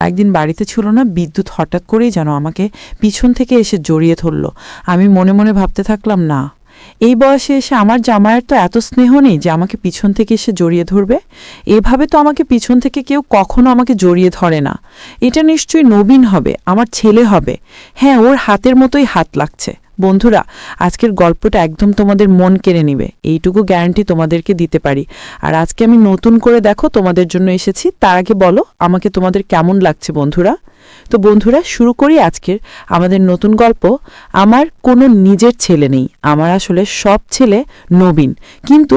একদিন বাড়িতে ছিল না, বিদ্যুৎ হঠাৎ করেই যেন আমাকে পিছন থেকে এসে জড়িয়ে ধরল। আমি মনে মনে ভাবতে থাকলাম, না, এই বয়সে এসে আমার জামাইয়ের তো এত স্নেহ নেই যে আমাকে পিছন থেকে এসে জড়িয়ে ধরবে। এভাবে তো আমাকে পিছন থেকে কেউ কখনো আমাকে জড়িয়ে ধরে না। এটা নিশ্চয়ই নবীন হবে, আমার ছেলে হবে। হ্যাঁ, ওর হাতের মতোই হাত লাগছে। বন্ধুরা, আজকের গল্পটা একদম তোমাদের মন কেড়ে নিবে, এইটুকু গ্যারান্টি তোমাদেরকে দিতে পারি। আর আজকে আমি নতুন করে দেখো তোমাদের জন্য এসেছি। তার আগে বলো আমাকে তোমাদের কেমন লাগছে বন্ধুরা। তো বন্ধুরা, শুরু করি আজকের আমাদের নতুন গল্প। আমার কোনো নিজের ছেলে নেই, আমার আসলে সব ছেলে নবীন, কিন্তু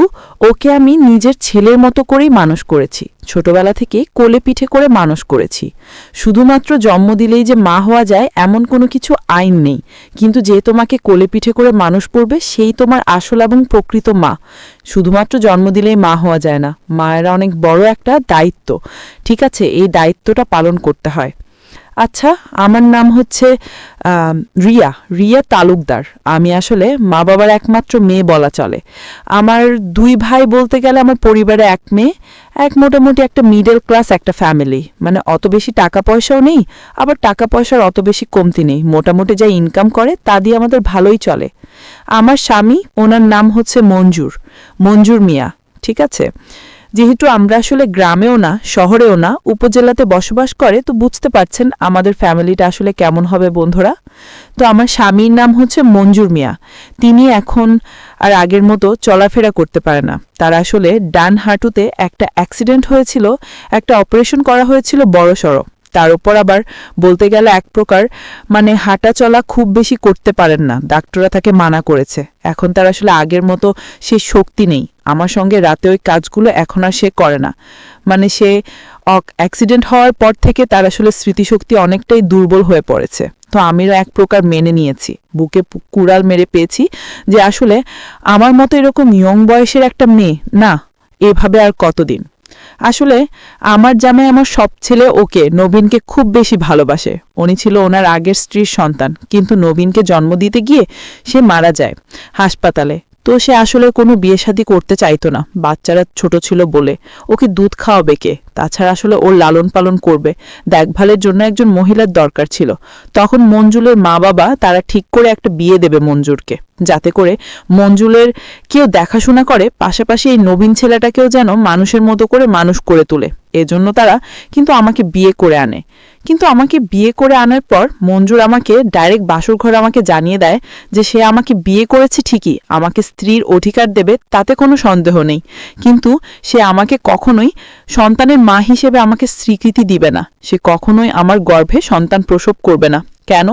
ওকে আমি নিজের ছেলের মতো করেই মানুষ করেছি। ছোটবেলা থেকে কোলে পিঠে করে মানুষ করেছি। শুধুমাত্র জন্ম দিলেই যে মা হওয়া যায় এমন কোনো কিছু আইন নেই, কিন্তু যে তোমাকে কোলে পিঠে করে মানুষ করবে সেই তোমার আসল এবং প্রকৃত মা। শুধুমাত্র জন্ম দিলেই মা হওয়া যায় না, মায়েরা অনেক বড় একটা দায়িত্ব। ঠিক আছে, এই দায়িত্বটা পালন করতে হয়। আচ্ছা, আমার নাম হচ্ছে রিয়া তালুকদার। আমি আসলে মা বাবার একমাত্র মেয়ে বলা চলে। আমার দুই ভাই, বলতে গেলে আমার পরিবারে এক মেয়ে, মোটামুটি একটা মিডল ক্লাস একটা ফ্যামিলি। মানে অত বেশি টাকা পয়সাও নেই, আবার টাকা পয়সার অত বেশি কমতি নেই। মোটামুটি যা ইনকাম করে তা দিয়ে আমাদের ভালোই চলে। আমার স্বামী, ওনার নাম হচ্ছে মঞ্জুর মিয়া। ঠিক আছে, যেহেতু আমরা আসলে গ্রামেও না শহরেও না উপজেলাতে বসবাস করে, তো বুঝতে পারছেন আমাদের ফ্যামিলিটা আসলে কেমন হবে বন্ধুরা। তো আমার স্বামীর নাম হচ্ছে মঞ্জুর মিয়া। তিনি এখন আর আগের মতো চলাফেরা করতে পারে না। তার আসলে ডান হাঁটুতে একটা অ্যাক্সিডেন্ট হয়েছিল, একটা অপারেশন করা হয়েছিল বড়সড়। তার উপর আবার বলতে গেলে এক প্রকার মানে হাঁটা চলা খুব বেশি করতে পারেন না, ডাক্তাররা তাকে মানা করেছে। এখন তার আসলে আগের মতো সে শক্তি নেই। আমার সঙ্গে রাতে ওই কাজগুলো এখন আর সে করে না। মানে সে অ্যাক্সিডেন্ট হওয়ার পর থেকে তার আসলে স্মৃতিশক্তি অনেকটাই দুর্বল হয়ে পড়েছে। তো আমিও এক প্রকার মেনে নিয়েছি, বুকে কুড়াল মেরে পেয়েছি যে আসলে আমার মতো এরকম ইয়ং বয়সের একটা মেয়ে না, এভাবে আর কতদিন। আসলে আমার জামাই আমার সব ছেলে ওকে, নবীনকে খুব বেশি ভালোবাসে। উনি ছিল ওনার আগের স্ত্রীর সন্তান, কিন্তু নবীনকে জন্ম দিতে গিয়ে সে মারা যায় হাসপাতালে। তো সে আসলে কোনো বিয়ে শাদী করতে চাইতো না, বাচ্চারা ছোট ছিল বলে। ওকে দুধ খাওয়াবে কে, তাছাড়া আসলে ওর লালন পালন করবে, দেখভালের জন্য একজন মহিলার দরকার ছিল। তখন মঞ্জুলের মা বাবা তারা ঠিক করে একটা বিয়ে দেবে মঞ্জুরকে, যাতে করে মঞ্জুলের কেউ দেখাশোনা করে, পাশাপাশি এই নবীন ছেলেটাকেও যেন মানুষের মতো করে মানুষ করে তোলে। এজন্য তারা কিন্তু আমাকে বিয়ে করে আনে। কিন্তু আমাকে বিয়ে করে আনার পর মঞ্জুর আমাকে ডাইরেক্ট বাসর ঘরে আমাকে জানিয়ে দেয় যে সে আমাকে বিয়ে করেছে ঠিকই, আমাকে স্ত্রীর অধিকার দেবে, তাতে কোনো সন্দেহ নেই, কিন্তু সে আমাকে কখনোই সন্তানের মা হিসেবে আমাকে স্বীকৃতি দিবে না। সে কখনোই আমার গর্ভে সন্তান প্রসব করবে না। কেন?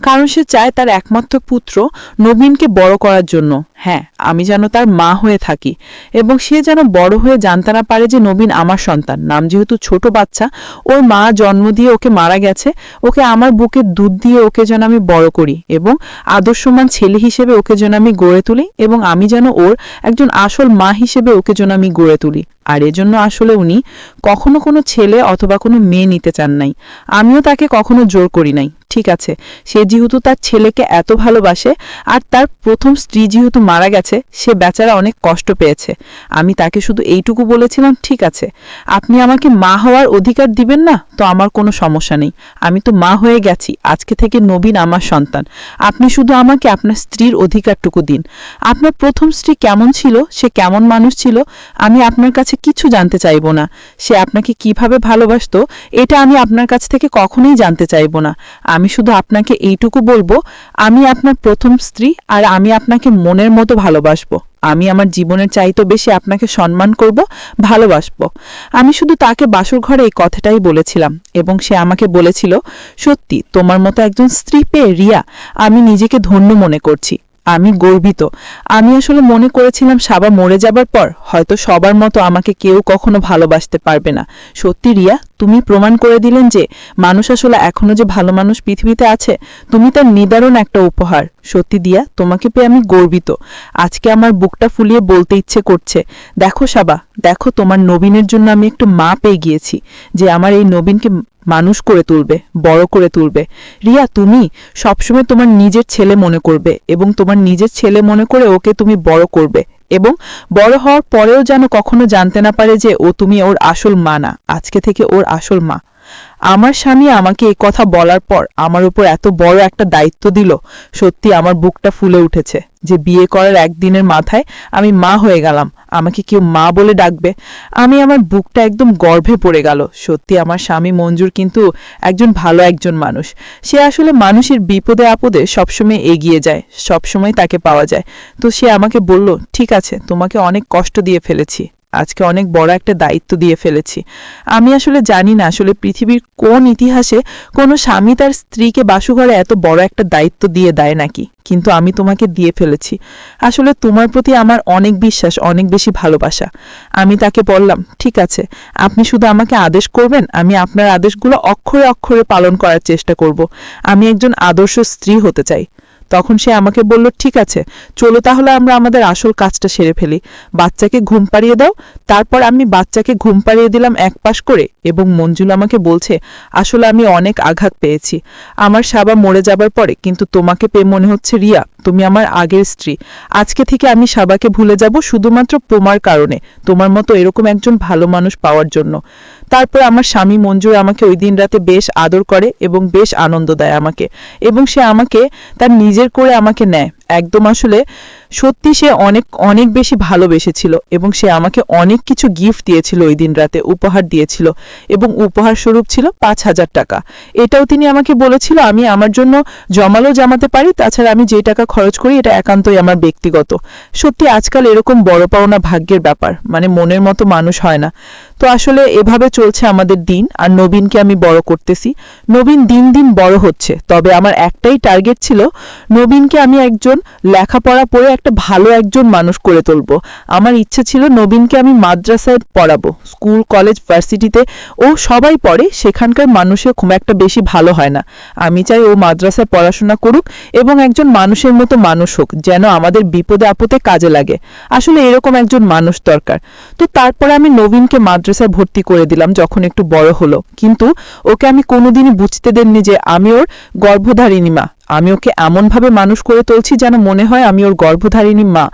কারণ সে চায় তার একমাত্র পুত্র নবীনকে বড় করার জন্য। হ্যাঁ, আমি যেন তার মা হয়ে থাকি, এবং সে যেন বড় হয়ে জানতে না পারে যে নবীন আমার সন্তান। নাম যেহেতু ছোট বাচ্চা, ওর মা জন্ম দিয়ে ওকে মারা গেছে, ওকে আমার বুকে দুধ দিয়ে ওকে যেন আমি বড় করি, এবং আদর্শমান ছেলে হিসেবে ওকে যেন আমি গড়ে তুলি, এবং আমি যেন ওর একজন আসল মা হিসেবে ওকে যেন আমি গড়ে তুলি। আর এজন্য আসলে উনি কখনো কোনো ছেলে অথবা কোনো মেয়ে নিতে চান নাই। আমিও তাকে কখনো জোর করি নাই। ঠিক আছে, সে যেহেতু তার ছেলেকে এত ভালোবাসে, আর তার প্রথম স্ত্রী যেহেতু মারা গেছে, সে বেচারা অনেক কষ্ট পেয়েছে। আমি তাকে শুধু এইটুকু বলেছিলাম, ঠিক আছে, আপনি আমাকে মা হওয়ার অধিকার দিবেন না তো আমার কোনো সমস্যা নেই, আমি তো মা হয়ে গেছি, আজকে থেকে নবীন আমার সন্তান। আপনি শুধু আমাকে আপনার স্ত্রীর অধিকারটুকু দিন। আপনার প্রথম স্ত্রী কেমন ছিল, সে কেমন মানুষ ছিল, আমি আপনার কাছে কিছু জানতে চাইব না। সে আপনাকে কিভাবে ভালোবাসতো, এটা আমি আপনার কাছ থেকে কখনোই জানতে চাইব না। আমি শুধু আপনাকে এইটুকু বলবো, আমি আপনার প্রথম স্ত্রী, আর আমি আপনাকে মনের মতো ভালোবাসবো। আমি আমার জীবনের চাইতে বেশি আপনাকে সম্মান করব, ভালোবাসবো। আমি শুধু তাকে বাসর ঘরে এই কথাটাই বলেছিলাম, এবং সে আমাকে বলেছিল, সত্যি তোমার মতো একজন স্ত্রী পেয়ে রিয়া আমি নিজেকে ধন্য মনে করছি, আমি গর্বিত। আমি আসলে মনে করেছিলাম সাবা মরে যাবার পর হয়তো সবার মতো আমাকে কেউ কখনো ভালোবাসতে পারবে না। সত্যি রিয়া, তুমি প্রমাণ করে দিলেন যে মানুষ আসলে এখনো যে ভালো মানুষ পৃথিবীতে আছে, তুমি তার নিদারুণ একটা উপহার। সত্যি দিয়া, তোমাকে পেয়ে আমি গর্বিত। আজকে আমার বুকটা ফুলিয়ে বলতে ইচ্ছে করছে, দেখো সাবা, দেখো তোমার নবীনের জন্য আমি একটু মা পেয়ে গিয়েছি, যে আমার এই নবীনকে মানুষ করে তুলবে, বড় করে তুলবে। রিয়া, তুমি সবসময় তোমার নিজের ছেলে মনে করবে, এবং তোমার নিজের ছেলে মনে করে ওকে তুমি বড় করবে, এবং বড় হওয়ার পরেও যেন কখনো জানতে না পারে যে তুমি ওর আসল মা না, আজকে থেকে ওর আসল মা। আমার স্বামী আমাকে এই কথা বলার পর আমার উপর এত বড় একটা দায়িত্ব দিল, সত্যি আমার বুকটা ফুলে উঠেছে যে বিয়ে করার একদিনের মাথায় আমি মা হয়ে গেলাম, আমাকে কেউ মা বলে ডাকবে। আমার বুকটা একদম গর্ভে পড়ে গেল। সত্যি আমার স্বামী মঞ্জুর কিন্তু ভালো একজন মানুষ। সে আসলে মানুষের বিপদে আপদে সবসময় এগিয়ে যায়, সবসময় তাকে পাওয়া যায়। তো সে আমাকে বলল, ঠিক আছে, তোমাকে অনেক কষ্ট দিয়ে ফেলেছি, আজকে অনেক বড় একটা দায়িত্ব দিয়ে ফেলেছি। আমি আসলে জানি না আসলে পৃথিবীর কোন ইতিহাসে কোনো স্বামী তার স্ত্রীকে বাসুঘরে এত বড় একটা দায়িত্ব দিয়ে দেয় নাকি, কিন্তু আমি তোমাকে দিয়ে ফেলেছি। আসলে তোমার প্রতি আমার অনেক বিশ্বাস, অনেক বেশি ভালোবাসা। আমি তাকে বললাম, ঠিক আছে, আপনি শুধু আমাকে আদেশ করবেন, আমি আপনার আদেশগুলো অক্ষরে অক্ষরে পালন করার চেষ্টা করব। আমি একজন আদর্শ স্ত্রী হতে চাই। তখন সে আমাকে বলল, ঠিক আছে, চলো তাহলে আমরা আমাদের আসল কাজটা সেরে ফেলি। বাচ্চাকে ঘুম পাড়িয়ে দাও। তারপর আমি বাচ্চাকে ঘুম পাড়িয়ে দিলাম এক পাশ করে, এবং মঞ্জুল আমাকে বলছে, আসলে আমি অনেক আঘাত পেয়েছি আমার সাবা মরে যাবার পরে, কিন্তু তোমাকে পেয়ে মনে হচ্ছে রিয়া তুমি আমার আগের স্ত্রী। আজকে থেকে আমি সাবাকে ভুলে যাব শুধুমাত্র তোমার কারণে, তোমার মতো এরকম একজন ভালো মানুষ পাওয়ার জন্য। তারপর আমার স্বামী মঞ্জুর আমাকে ওই দিন রাতে বেশ আদর করে এবং বেশ আনন্দ দেয় আমাকে, এবং সে আমাকে তার নিজের করে আমাকে নেয় একদম। আসলে সত্যি সে অনেক অনেক বেশি ভালোবেসেছিল, এবং সে আমাকে অনেক কিছু গিফট দিয়েছিল ওই দিন রাতে, উপহার দিয়েছিল, এবং উপহার স্বরূপ ছিল 5,000 টাকা। এটাও তিনি আমাকে বলেছিল আমি আমার জন্য জমালো জমাতে পারি, তাছাড়া আমি যে টাকা খরচ করি এটা একান্তই আমার ব্যক্তিগত। সত্যি আজকাল এরকম বড় পাওনা ভাগ্যের ব্যাপার, মানে মনের মতো মানুষ হয় না। তো আসলে এভাবে চলছে আমাদের দিন, আর নবীনকে আমি বড় করতেছি। নবীন দিন দিন বড় হচ্ছে, তবে আমার একটাই টার্গেট ছিল, নবীনকে আমি একজন লেখাপড়া পড়ে একটা ভালো একজন মানুষ করে তুলব। আমার ইচ্ছে ছিল নবীনকে আমি মাদ্রাসায় পড়াবো, স্কুল কলেজ ভার্সিটিতে ও সবাই পড়ে, সেখানকার মানুষের খুব একটা বেশি ভালো হয় না। আমি চাই ও মাদ্রাসায় পড়াশোনা করুক এবং একজন মানুষের মতো মানুষ হোক, যেন আমাদের বিপদে আপদে কাজে লাগে। আসলে এরকম একজন মানুষ দরকার। তো তারপরে আমি নবীনকে মাদ্রাসায় ভর্তি করে দিলাম যখন একটু বড় হলো, কিন্তু ওকে আমি কোনোদিনই বুঝতে দেননি যে আমি ওর গর্ভধারিণী মা। আমি ওকে এমনভাবে মানুষ করে তুলছি যেন মনে হয় আমি ওর গর্ভধারিণী মা।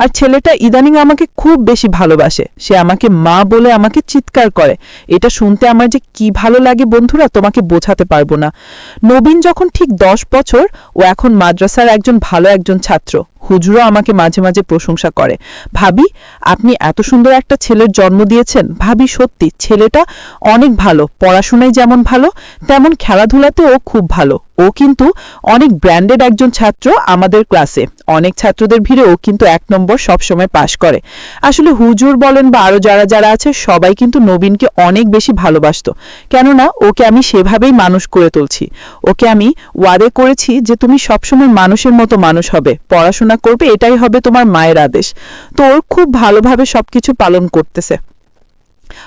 আর ছেলেটা ইদানিং আমাকে খুব বেশি ভালোবাসে, সে আমাকে মা বলে আমাকে চিৎকার করে। এটা শুনতে আমার যে কি ভালো লাগে বন্ধুরা, তোমাকে বোঝাতে পারবো না। নবীন যখন ঠিক 10 বছর, ও এখন মাদ্রাসার ভালো একজন ছাত্র। হুজুরও আমাকে মাঝে মাঝে প্রশংসা করে, ভাবি আপনি এত সুন্দর একটা ছেলের জন্ম দিয়েছেন। ভাবি সত্যি ছেলেটা অনেক ভালো, পড়াশোনায় যেমন ভালো তেমন খেলাধুলাতেও খুব ভালো। ও কিন্তু অনেক ব্র্যান্ডেড একজন ছাত্র আমাদের ক্লাসে, অনেক ছাত্রদের ভিড়ে ও কিন্তু 1 নম্বর সবসময় পাশ করে। আসলে হুজুর বলেন বা আরো যারা যারা আছে সবাই কিন্তু নবীনকে অনেক বেশি ভালোবাসতো, কেননা ওকে আমি সেভাবেই মানুষ করে তুলছি। ওকে আমি ওয়াদে করেছি যে তুমি সবসময় মানুষের মতো মানুষ হবে, পড়াশোনা করবে, এটাই হবে তোমার মায়ের আদেশ। তো ওর খুব ভালোভাবে সবকিছু পালন করতেছে।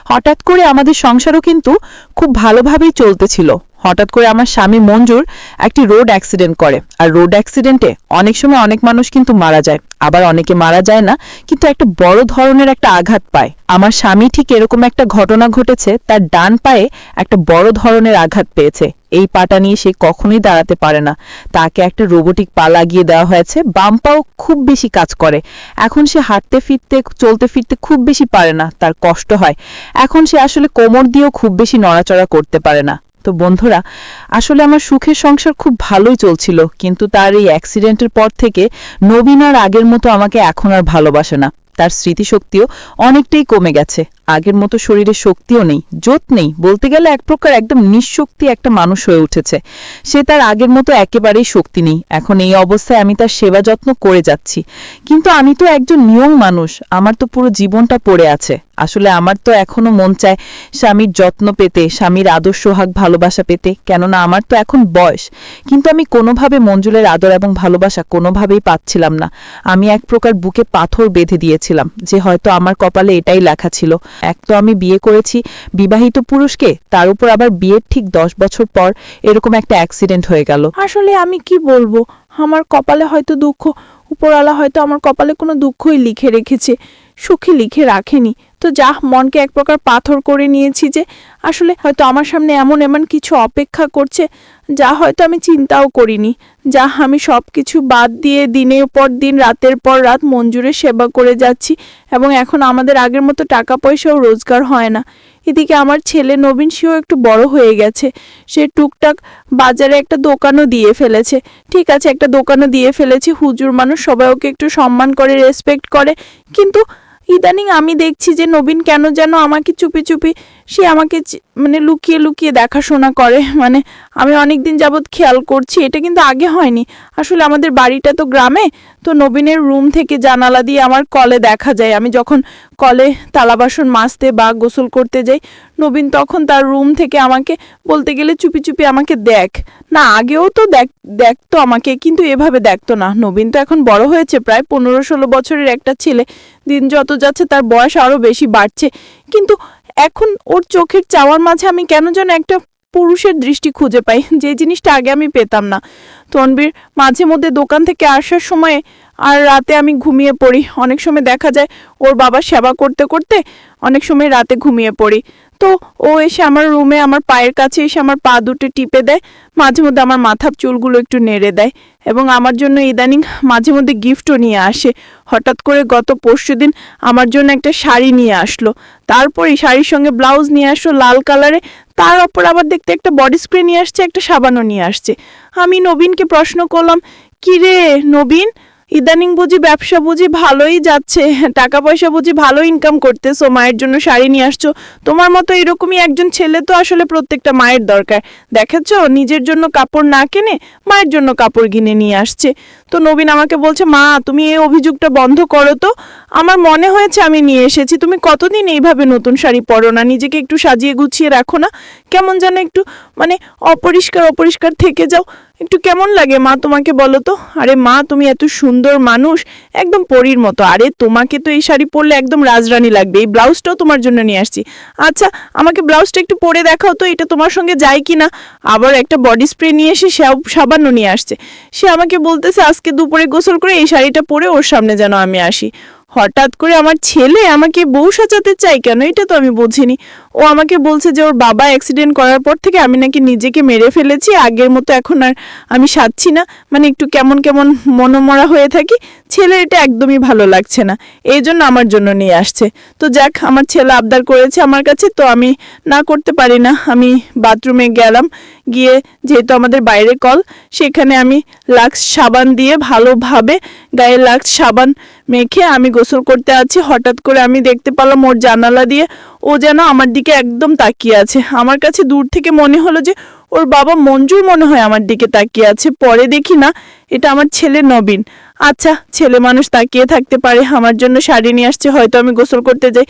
হঠাৎ করে আমাদের সংসারও কিন্তু খুব ভালোভাবেই চলতেছিল। হঠাৎ করে আমার স্বামী মঞ্জুর একটি রোড অ্যাক্সিডেন্ট করে, আর রোড অ্যাক্সিডেন্টে অনেক সময় অনেক মানুষ কিন্তু মারা যায়, আবার অনেকে মারা যায় না, কিন্তু একটা বড় ধরনের একটা আঘাত পায়। আমার স্বামী ঠিক এরকম একটা ঘটনা ঘটেছে, তার ডান পায়ে একটা বড় ধরনের আঘাত পেয়েছে। এই পাটা নিয়ে সে কখনোই দাঁড়াতে পারে না, তাকে একটা রোবোটিক পা লাগিয়ে দেওয়া হয়েছে। বাম পাও খুব বেশি কাজ করে, এখন সে হাঁটতে ফিরতে চলতে ফিরতে খুব বেশি পারে না, তার কষ্ট হয়। এখন সে আসলে কোমর দিয়েও খুব বেশি নড়াচড়া করতে পারে না। তো বন্ধুরা, আসলে আমার সুখের সংসার খুব ভালোই চলছিল, কিন্তু তার এই অ্যাক্সিডেন্টের পর থেকে নবীন আর আগের মতো আমাকে এখন আর ভালোবাসে না। তার স্মৃতিশক্তিও অনেকটাই কমে গেছে, আগের মতো শরীরে শক্তিও নেই, জোত নেই, বলতে গেলে এক প্রকার একদম নিঃশক্তি একটা মানুষ হয়ে উঠেছে। সে তার আগের মতো একেবারেই শক্তি নেই। এখন এই অবস্থায় আমি তার সেবা যত্ন করে যাচ্ছি, কিন্তু আমি তো একজন নিয়ম মানুষ, আমার তো পুরো জীবনটা পড়ে আছে। আসলে আমার তো এখনো মন চায় স্বামীর যত্ন পেতে, স্বামীর আদর সোহাগ ভালোবাসা পেতে, কেননা আমার তো এখন বয়স। কিন্তু আমি কোনোভাবে মঞ্জুলের আদর এবং ভালোবাসা কোনোভাবেই পাচ্ছিলাম না। আমি এক প্রকার বুকে পাথর বেঁধে দিয়েছিলাম যে হয়তো আমার কপালে এটাই লেখা ছিল। এক তো আমি বিয়ে করেছি বিবাহিত পুরুষকে, তার উপর আবার বিয়ের ঠিক 10 বছর পর এরকম একটা অ্যাক্সিডেন্ট হয়ে গেল। আসলে আমি কি বলবো, আমার কপালে হয়তো দুঃখ, উপরওয়ালা হয়তো আমার কপালে কোনো দুঃখই লিখে রেখেছে, সুখী লিখে রাখেনি। তো যা, মনকে এক প্রকার পাথর করে নিয়েছি যে আসলে হয়তো আমার সামনে এমন এমন কিছু অপেক্ষা করছে যা হয়তো আমি চিন্তাও করিনি। যা, আমি সব কিছু বাদ দিয়ে দিনের পর দিন রাতের পর রাত মঞ্জুরের সেবা করে যাচ্ছি, এবং এখন আমাদের আগের মতো টাকা পয়সাও রোজগার হয় না। এদিকে আমার ছেলে নবীন সেও একটু বড় হয়ে গেছে, সে টুকটাক বাজারে একটা দোকানও দিয়ে ফেলেছে। ঠিক আছে, একটা দোকানও দিয়ে ফেলেছি, হুজুর মানুষ, সবাই ওকে একটু সম্মান করে, রেসপেক্ট করে। কিন্তু ইদানিং আমি দেখছি যে নবীন কেন যেন আমাকে চুপি চুপি সে আমাকে মানে লুকিয়ে লুকিয়ে দেখাশোনা করে। মানে আমি অনেক দিন যাবৎ খেয়াল করছি, এটা কিন্তু আগে হয়নি। আসলে আমাদের বাড়িটা তো গ্রামে, তো নবীনের রুম থেকে জানালা দিয়ে আমার কলে দেখা যায়। আমি যখন কলে থালা বাসন মাজতে বা গোসল করতে যাই, নবীন তখন তার রুম থেকে আমাকে বলতে গেলে চুপি চুপি আমাকে দেখ না, আগেও তো দেখতো আমাকে, কিন্তু এভাবে দেখতো না। নবীন তো এখন বড় হয়েছে, প্রায় 15-16 বছরের একটা ছেলে, দিন যত যাচ্ছে তার বয়স আরও বেশি বাড়ছে, কিন্তু এখন ওর চোখের চাওয়ার মাঝে আমি কেন যেন একটা পুরুষের দৃষ্টি খুঁজে পাই, যে জিনিসটা আগে আমি পেতাম না। তনবীর মাঝে মধ্যে দোকান থেকে আসার সময় আর রাতে আমি ঘুমিয়ে পড়ি, অনেক সময় দেখা যায় ওর বাবা সেবা করতে করতে অনেক সময় রাতে ঘুমিয়ে পড়ি। তো ও এসে আমার রুমে আমার পায়ের কাছে এসে আমার পা দুটো টিপে দেয়, মাঝে মধ্যে আমার মাথার চুলগুলো একটু নেড়ে দেয়, এবং আমার জন্য ইদানিং মাঝে মধ্যে গিফটও নিয়ে আসে। হঠাৎ করে গত পরশুদিন আমার জন্য একটা শাড়ি নিয়ে আসলো, তারপরে শাড়ির সঙ্গে ব্লাউজ নিয়ে আসলো লাল কালারে, তার ওপর আবার দেখতে একটা বডি স্প্রে নিয়ে আসছে, একটা সাবানও নিয়ে আসছে। আমি নবীনকে প্রশ্ন করলাম, কি রে নবীন, ইদানিং বুঝি ব্যবসা বুঝি ভালোই যাচ্ছে, টাকা পয়সা বুঝি ভালো ইনকাম করতেছো, মায়ের জন্য শাড়ি নিয়ে আসছো। তোমার মতো এরকমই একজন ছেলে তো আসলে প্রত্যেকটা মায়ের দরকার। দেখেছো, নিজের জন্য কাপড় না কিনে মায়ের জন্য কাপড় কিনে নিয়ে আসছে। তো নবীন আমাকে বলছে, মা তুমি এই অভিযোগটা বন্ধ করো তো, আমার মনে হয়েছে আমি নিয়ে এসেছি, তুমি কতদিন এইভাবে নতুন শাড়ি পরো না, নিজেকে একটু সাজিয়ে গুছিয়ে রাখো না, কেমন যেন একটু মানে অপরিষ্কার অপরিষ্কার থেকে যাও, একটু কেমন লাগে মা তোমাকে বলো তো। আরে মা, তুমি এত সুন্দর মানুষ, একদম পরীর মতো, আরে তোমাকে তো এই শাড়ি পরলে একদম রাজরানী লাগবে, এই ব্লাউজটাও তোমার জন্য নিয়ে আসছি। আচ্ছা আমাকে ব্লাউজটা একটু পরে দেখাও তো, এটা তোমার সঙ্গে যায় কি না। আবার একটা বডি স্প্রে নিয়ে এসে সাবানও নিয়ে আসছে। সে আমাকে বলতেছে আজকে দুপুরে গোসল করে এই শাড়িটা পরে ওর সামনে যেন আমি আসি। হঠাৎ করে আমার ছেলে আমাকে বউ সাজাতে চাই কেন, এটা তো আমি বুঝিনি। ও আমাকে বলছে যে ওর বাবা অ্যাক্সিডেন্ট করার পর থেকে আমি নাকি নিজেকে মেরে ফেলেছি, আগের মতো এখন আর আমি সাজছি না, মানে একটু কেমন কেমন মনোমরা হয়ে থাকি। ছেলে এটা একদমই ভালো লাগছে না, এই জন্য আমার জন্য নিয়ে আসছে। তো যাক, আমার ছেলে আবদার করেছে আমার কাছে, তো আমি না করতে পারি না। আমি বাথরুমে গেলাম, গিয়ে যেহেতু আমাদের বাইরে কল, সেখানে আমি লাক্স সাবান দিয়ে ভালোভাবে গায়ে লাক্স সাবান মেখে আমি গোসল করতে আছি। হঠাৎ করে আমি দেখতে পেলাম ওর জানালা দিয়ে ও যেন আমার দিকে একদম তাকিয়ে আছে। আমার কাছে দূর থেকে মনে হলো যে ওর বাবা মঞ্জুর মনে হয় আমার দিকে তাকিয়ে আছে। পরে দেখি না, এটা আমার ছেলে নবীন। আচ্ছা, ছেলে মানুষ তাকিয়ে থাকতে পারে, আমার জন্য শাড়ি নিয়ে আসছে, হয়তো আমি গোসল করতে যাই,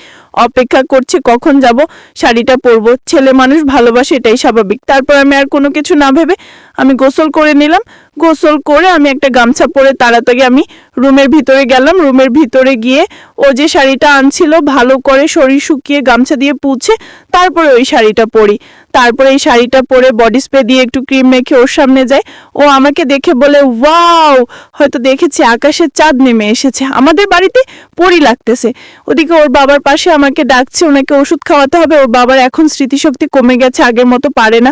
অপেক্ষা করছে কখন যাব শাড়িটা পরবো। ছেলে মানুষ ভালোবাসে, এটাই স্বাভাবিক। তারপর আমি আর কোনো কিছু না ভেবে আমি গোসল করে নিলাম। গোসল করে আমি একটা গামছা পরে তাড়াতাড়ি আমি রুমের ভিতরে গেলাম। রুমের ভিতরে গিয়ে ও যে শাড়িটা আনছিল ভালো করে শরীর শুকিয়ে গামছা দিয়ে পুছে তারপরে ওই শাড়িটা পরি। তারপরে এই শাড়িটা পরে বডি স্প্রে দিয়ে একটু ক্রিম মেখে ওর সামনে যায়। ও আমাকে দেখে বলে, ওয়াও, হয়তো দেখেছি আকাশের চাঁদ নেমে এসেছে, আমাদের বাড়িতে পরি লাগতেছে। ওদিকে ওর বাবার পাশে আমাকে ডাকছে, ওনাকে ওষুধ খাওয়াতে হবে, ওর বাবার এখন স্মৃতিশক্তি কমে গেছে, আগের মতো পারে না।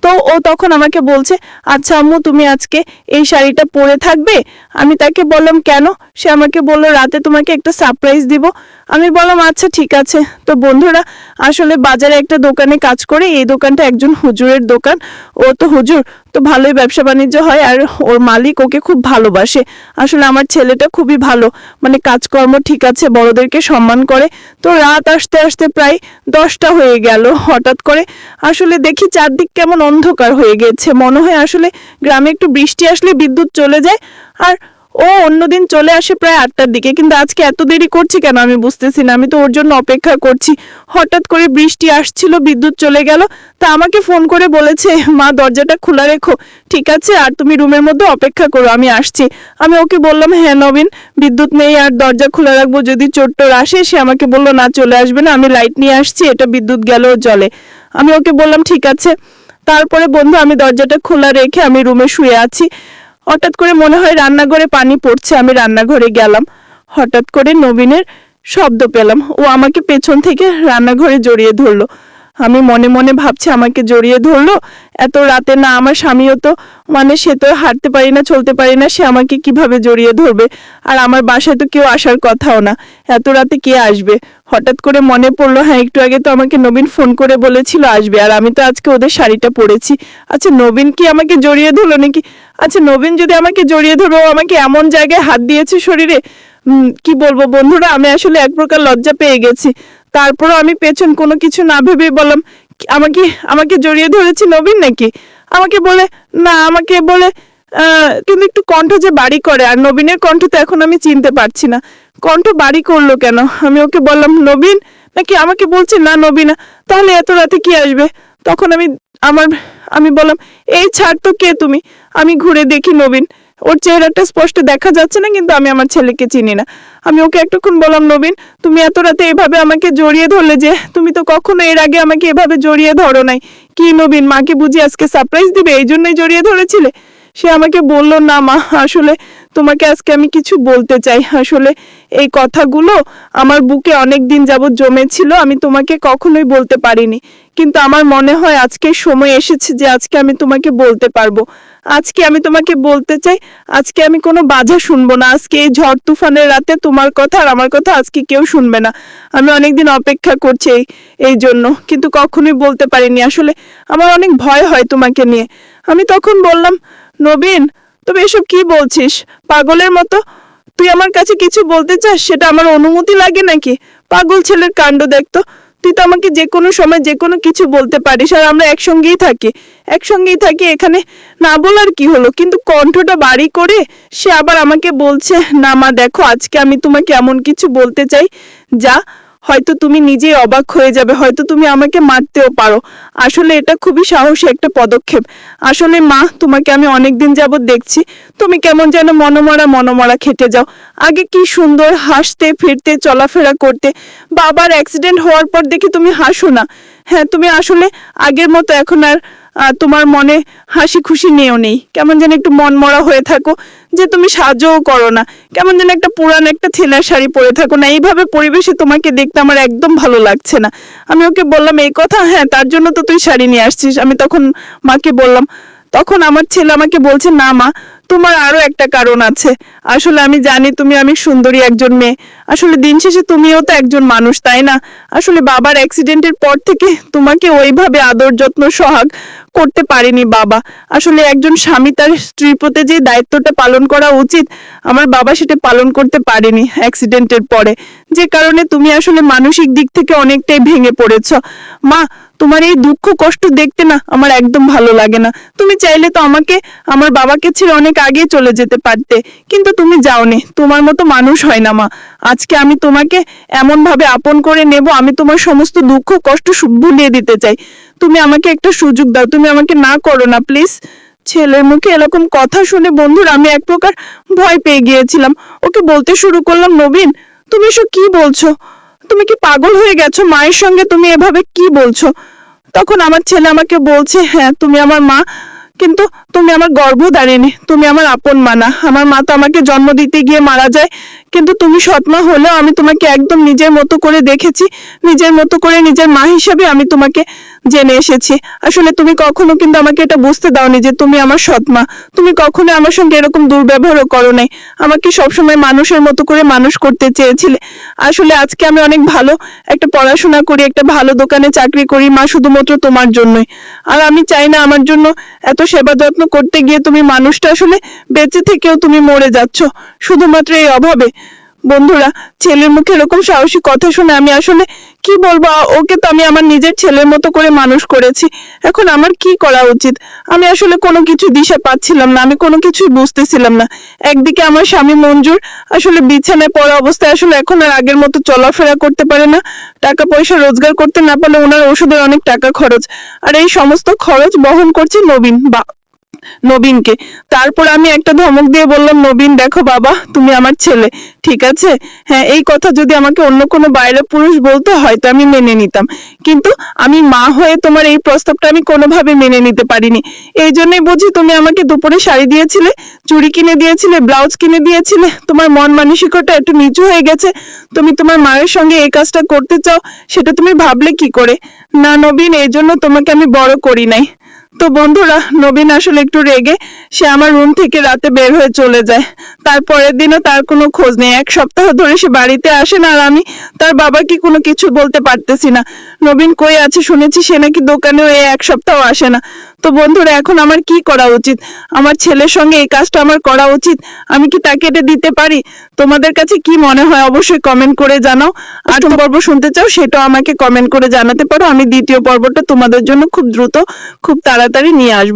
তো ও তখন আমাকে বলছে, আচ্ছা আম্মু তুমি আজকে এই শাড়িটা পরে থাকবে। আমি তাকে বললাম কেন? সে আমাকে বললো রাতে তোমাকে একটা সারপ্রাইজ দিব। আমি বললাম আচ্ছা ঠিক আছে। তো বন্ধুরা, আসলে বাজারে একটা দোকানে কাজ করে, এই দোকানটা একজন হুজুরের দোকান। ও তো হুজুর, তো ভালোই ব্যবসা বাণিজ্য হয়, আর ওর মালিক ওকে খুব ভালোবাসে। আসলে আমার ছেলেটা খুবই ভালো, মানে কাজকর্ম ঠিক আছে, বড়দেরকে সম্মান করে। তো রাত আসতে আসতে প্রায় 10টা হয়ে গেল। হঠাৎ করে আসলে দেখি চারদিক কেমন অন্ধকার হয়ে গেছে, মনে হয় আসলে গ্রামে একটু বৃষ্টি আসলে বিদ্যুৎ চলে যায়। আর ও অন্যদিন চলে আসে প্রায় 8টার দিকে, কিন্তু আজকে এত দেরি করছি কেন আমি বুঝতেছি না। আমি তো ওর জন্য অপেক্ষা করছি। হঠাৎ করে বৃষ্টি আসছিল, বিদ্যুৎ চলে গেল। তা আমাকে ফোন করে বলেছে, মা দরজাটা খোলা রেখো, ঠিক আছে, আর তুমি রুমের মধ্যে অপেক্ষা করো, আমি আসছি। আমি ওকে বললাম, হ্যাঁ নবীন, বিদ্যুৎ নেই আর দরজা খোলা রাখবো, যদি চোর টোর আসে। সে আমাকে বললো না, চলে আসবে না, আমি লাইট নিয়ে আসছি, এটা বিদ্যুৎ গেলেও চলে। আমি ওকে বললাম ঠিক আছে। তারপরে বন্ধু, আমি দরজাটা খোলা রেখে আমি রুমে শুয়ে আছি। হঠাৎ করে মনে হয় রান্নাঘরে পানি পড়ছে, আমি রান্নাঘরে গেলাম। হঠাৎ করে নবীনের শব্দ পেলাম, ও আমাকে পেছন থেকে রান্নাঘরে জড়িয়ে ধরলো। আমি মনে মনে ভাবছি আমাকে জড়িয়ে ধরলো এত রাতে, না আমার স্বামীও তো সে তো হাঁটতে পারি না, চলতে পারি না, সে আমাকে কিভাবে জড়িয়ে ধরবে? আর আমার বাসায় তো কেউ আসার কথাও না, এত রাতে কে আসবে? হঠাৎ করে মনে পড়লো, হ্যাঁ একটু আগে তো আমাকে নবীন ফোন করে বলেছিল আসবে, আর আমি তো আজকে ওদের শাড়িটা পরেছি। আচ্ছা নবীন কি আমাকে জড়িয়ে ধরলো নাকি? আচ্ছা নবীন যদি আমাকে জড়িয়ে ধরবে, ও আমাকে এমন জায়গায় হাত দিয়েছে শরীরে, কি বলবো বন্ধুরা, আমি আসলে এক প্রকার লজ্জা পেয়ে গেছি। তারপরও আমি পেছন কোনো কিছু না ভেবে বললাম, আমাকে আমাকে জড়িয়ে ধরেছে নবীন নাকি? আমাকে বলে না, আমাকে বলে কিন্তু একটু কণ্ঠ যে বাড়ি করে, আর নবীনের কণ্ঠ তো এখন আমি চিনতে পারছি না, কণ্ঠ বাড়ি করলো কেন? আমি ওকে বললাম নবীন নাকি? আমাকে বলছে না নবীনা। তাহলে এত রাতে কি আসবে? তখন আমি বললাম, এই ছাড় তো, কে তুমি? আমি ঘুরে দেখি নবীন, ওর চেহারাটা স্পষ্ট দেখা যাচ্ছে না, কিন্তু আমি আমার ছেলেকে চিনি না। আমি ওকে একটুক্ষণ বললাম, নবীন তুমি এত রাতে এভাবে আমাকে জড়িয়ে ধরলে যে, তুমি তো কখনো এর আগে আমাকে এভাবে জড়িয়ে ধরো নাই। কি নবীন, মাকে বুঝি আজকে সারপ্রাইজ দিবে, এই জন্যই জড়িয়ে ধরেছিলে? সে আমাকে বলল, না মা, আসলে তোমাকে আজকে আমি কিছু বলতে চাই। আসলে এই কথাগুলো আমার বুকে অনেক দিন যাবৎ জমেছিল, আমি তোমাকে কখনোই বলতে পারিনি, কিন্তু আমার মনে হয় আজকে সময় এসেছে যে আজকে আমি তোমাকে বলতে পারবো। আজকে আমি তোমাকে বলতে চাই, আজকে আমি কোনো বাধা শুনবো না। আজকে এই ঝড় তুফানের রাতে তোমার কথা আর আমার কথা আজকে কেউ শুনবে না। আমি অনেকদিন অপেক্ষা করছি এই জন্য, কিন্তু কখনোই বলতে পারিনি। আসলে আমার অনেক ভয় হয় তোমাকে নিয়ে। আমি তখন বললাম, নবীন তুমি এসব কি বলছিস পাগলের মতো? তুই আমার কাছে কিছু বলতে চাস, সেটা আমার অনুমতি লাগে নাকি? পাগল ছেলের কাণ্ড দেখতো। তুই তো আমাকে যে কোনো সময় যে কোনো কিছু বলতে পারিস, আর আমরা একসঙ্গেই থাকি এখানে, না বলার কি হলো? কিন্তু কণ্ঠটা বাড়ি করে সে আবার আমাকে বলছে, না মা দেখো, আজকে আমি তোমাকে এমন কিছু বলতে চাই যা হয়তো তুমি নিজেই অবাক হয়ে যাবে, হয়তো তুমি আমাকে মারতেও পারো। আসলে এটা খুবই সাহসী একটা পদক্ষেপ। আসলে মা, তোমাকে আমি অনেকদিন যাবৎ দেখছি, তুমি কেমন যেন মনমরা খেটে যাও। আগে কি সুন্দর হাসতে ফিরতে চলাফেরা করতে, বাবার অ্যাক্সিডেন্ট হওয়ার পর দেখি তুমি হাসো না। হ্যাঁ, তুমি আসলে আগের মতো এখন আর তোমার মনে হাসি খুশি নেই, কেমন যেন একটু মনমরা হয়ে থাকো, যে তুমি সাহায্যও করো না, কেমন যেন একটা পুরান একটা থেলার শাড়ি পরে থাকো না। এইভাবে পরিবেশে তোমাকে দেখতে আমার একদম ভালো লাগছে না। আমি ওকে বললাম এই কথা, হ্যাঁ তার জন্য তো তুই শাড়ি নিয়ে আসছিস। আমি তখন মাকে বললাম, তখন আমার ছেলে আমাকে বলছে, না মা, তোমার আরো একটা কারণ আছে। আসলে আমি জানি তুমি অনেক সুন্দরী একজন মেয়ে, আসলে দিন শেষে তুমিও তো একজন মানুষ, তাই না? আসলে বাবার অ্যাক্সিডেন্টের পর থেকে তোমাকে ওইভাবে আদর যত্ন সোহাগ করতে পারেনি বাবা। আসলে একজন স্বামী তার স্ত্রীর প্রতি যে দায়িত্বটা পালন করা উচিত, আমার বাবা সেটা পালন করতে পারেনি অ্যাক্সিডেন্টের পরে, যে কারণে তুমি আসলে মানসিক দিক থেকে অনেকটাই ভেঙে পড়েছ। মা, তোমার এই দুঃখ কষ্ট দেখতে না আমার একদম ভালো লাগে না। তুমি চাইলে তো আমাকে আমার বাবাকে ছেড়ে অনেক আগে চলে যেতে পারতে, কিন্তু তুমি যাওনি। তোমার মতো মানুষ হয় না মা। আজকে আমি তোমাকে এমন ভাবে আপন করে নেব, আমি তোমার সমস্ত দুঃখ কষ্ট ভুলিয়ে দিতে চাই। তুমি আমাকে একটা সুযোগ দাও, তুমি আমাকে না করো না প্লিজ। ছেলের মুখে এরকম কথা শুনে বন্ধুরা আমি এক প্রকার ভয় পেয়ে গিয়েছিলাম। ওকে বলতে শুরু করলাম, নবীন তুমি এসব কি বলছো? তুমি কি পাগল হয়ে গেছো? মায়ের সঙ্গে তুমি এভাবে কি বলছো? তখন আমার ছেলে আমাকে বলছে, হ্যাঁ তুমি আমার মা, কিন্তু তুমি আমার গর্ভধারিণী, তুমি আমার আপন মা না। আমার মা তো আমাকে জন্ম দিতে গিয়ে মারা যায়, কিন্তু তুমি সৎমা হলেও আমি তোমাকে একদম নিজের মতো করে দেখেছি, নিজের মতো করে নিজের মা হিসেবে আমি তোমাকে জেনে এসেছি। আসলে তুমি কখনো কিন্তু আমাকে এটা বুঝতে দাওনি যে তুমি আমার সৎমা। তুমি কখনো আমার সঙ্গে এরকম দুর্ব্যবহারও করো নাই, আমাকে সবসময় মানুষের মতো করে মানুষ করতে চেয়েছিলে। আসলে আজকে আমি অনেক ভালো একটা পড়াশোনা করি, একটা ভালো দোকানে চাকরি করি মা, শুধুমাত্র তোমার জন্যই। আর আমি চাই না আমার জন্য এত সেবা যত্ন করতে গিয়ে তুমি মানুষটা আসলে বেঁচে থেকেও তুমি মরে যাচ্ছ শুধুমাত্র এই অভাবে। বন্ধুরা, ছেলের মুখে এরকম সাহসী কথা শুনে আমি আসলে কি বলবো, ওকে তো আমি আমার নিজের ছেলের মতো করে মানুষ করেছি, এখন আমার কি করা উচিত? আমি আসলে কোনো কিছু দিশা পাচ্ছিলাম না, আমি কোনো কিছুই বুঝতেছিলাম না। একদিকে আমার স্বামী মঞ্জুর আসলে বিছানায় পড়া অবস্থায় আসলে এখন আর আগের মতো চলাফেরা করতে পারে না, টাকা পয়সা রোজগার করতে না পারলে ওনার ওষুধের অনেক টাকা খরচ, আর এই সমস্ত খরচ বহন করছে নবীন নবীনকে। তারপর আমি একটা ধমক দিয়ে বললাম, নবীন দেখো বাবা, তুমি আমার ছেলে, ঠিক আছে? হ্যাঁ, এই কথা যদি আমাকে অন্য কোনো বাইরের পুরুষ বলতো হয়তো আমি মেনে নিতাম, কিন্তু আমি মা হয়ে তোমার এই প্রস্তাবটা আমি কোনোভাবে মেনে নিতে পারিনি। এই জন্যই বুঝি তুমি আমাকে দুপুরে শাড়ি দিয়েছিলে, চুড়ি কিনে দিয়েছিলে, ব্লাউজ কিনে দিয়েছিলে। তোমার মন মানসিকতা একটু নিচু হয়ে গেছে। তুমি তোমার মায়ের সঙ্গে এই কাজটা করতে চাও, সেটা তুমি ভাবলে কি করে? না নবীন, এই জন্য তোমাকে আমি বড় করি নাই। তো বন্ধুরা, নবীন আসলে একটু রেগে সে আমার রুম থেকে রাতে বের হয়ে চলে যায়। তারপরের দিনও তার কোনো খোঁজ নেই। 1 সপ্তাহ ধরে সে বাড়িতে আসে না, আর আমি তার বাবাকে কোনো কিছু বলতে পারতেছি না। নবীন কই আছে শুনেছি সে নাকি দোকানেও এই 1 সপ্তাহ আসে না। তো বন্ধুরা, এখন আমার কি করা উচিত? আমার ছেলের সঙ্গে এই কাজটা আমার করা উচিত? আমি কি তাকে এটা দিতে পারি? তোমাদের কাছে কি মনে হয় অবশ্যই কমেন্ট করে জানাও। আর তুমি পর্ব শুনতে চাও সেটাও আমাকে কমেন্ট করে জানাতে পারো। আমি দ্বিতীয় পর্বটা তোমাদের জন্য খুব দ্রুত, খুব তাড়াতাড়ি নিয়ে আসবো।